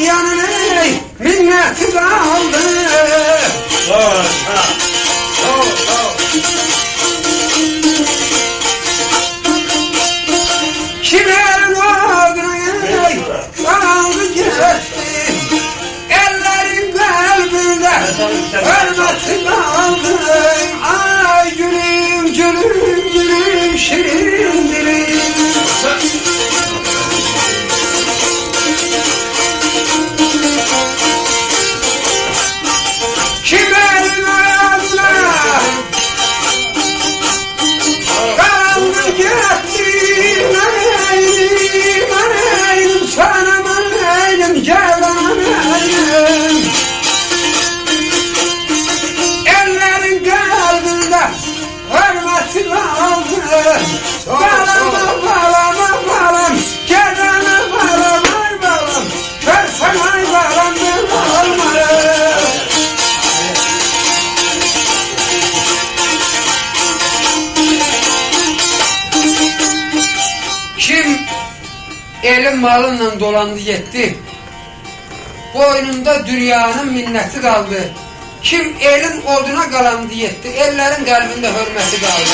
dünyanın minneti kaldı. Kimerin oduna kaldı gitti, ellerin kalbinde hürmeti kaldı. Ay gülüm gülüm gülüm şirin dilim. Kimerin oduna kaldı gitti, manayım sana manayım cevranayım. Ellerin kalbinde hürmeti kaldı. Balama balama balam, gelene balam ay balam, versen ay balam ben almayım. Kim elin malınla dolandı gitti, boynunda dünyanın minneti kaldı. Kim elin oduna kalandı gitti, ellerin kalbinde hürmeti kaldı.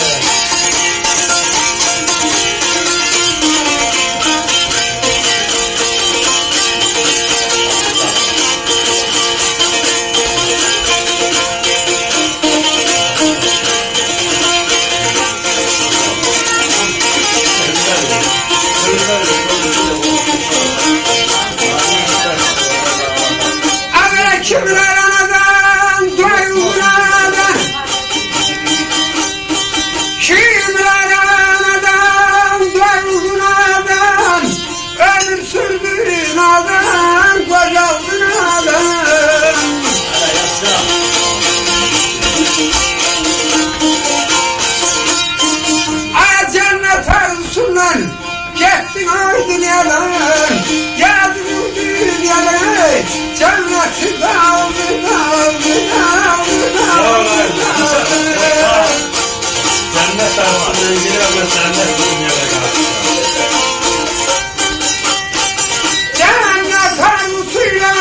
Agara kimler anadan, doyunadan, kimler anadan, doyunadan, ömür sürdüğün adam, kocaldın adam. Ay cennet arzusundan gittin o dünyadan, geldin o dünyadan, cenneti kaldı, kaldı, kaldı, kaldı, kaldı. Cennet arasında ilgili ama cennet dünyada kaldı. Cennet arzusuyla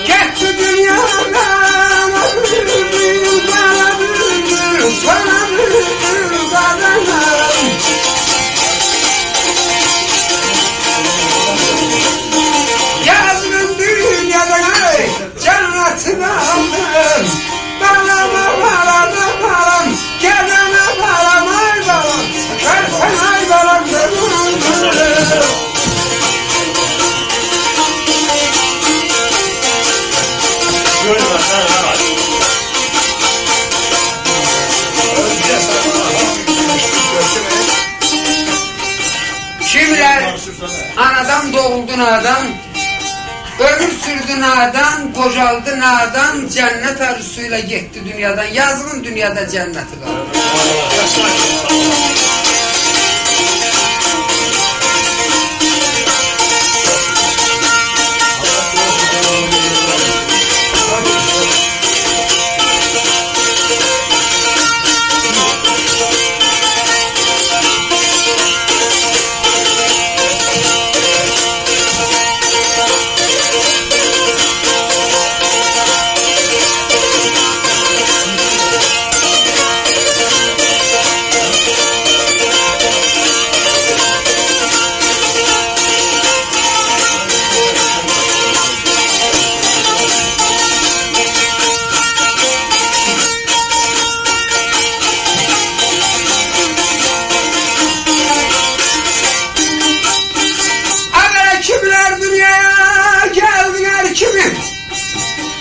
gitti dünyadan, bülbül, bana bülbül, sana bülbül, bana. Yazdım dünyadan ay, cennetini aldım. Balama balama balam, gelene balam ay balam, versen ay balam benim. Şöyle bakar var. Önce sana Kimler anadan doğuldu nadan, ömür sürdü nadan, kocalı nadan, cennet arzusuyla gitti dünyadan. Yazgın dünyada cenneti kaldı.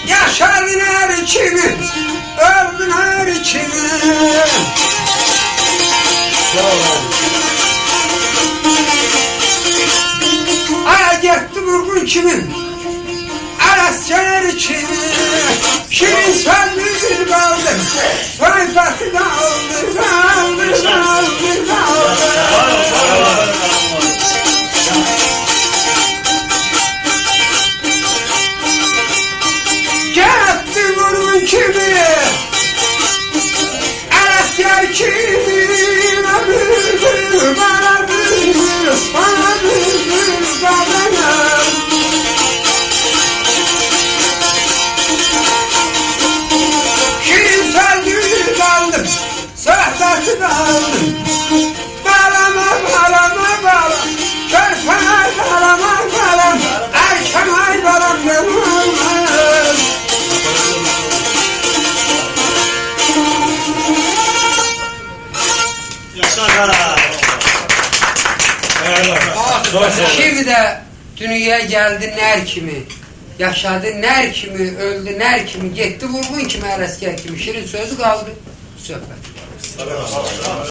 Yaşadın her kimi, öldün her kimi. Aya gitti vurgun kimin, arasçalar kimi. Kimin söndürdü kaldı, sayfası kaldı, kaldı, kaldı, kaldı. Gitti vurgun kimi, arasçalar kimi. Bana bülbül, bana bülbül, bana bülbül. Dünyaya geldi ner kimi, yaşadı ner kimi, öldü ner kimi, gitti vurgun kimi, Ələsgər kimi. Şirin sözü kaldı, söhbət.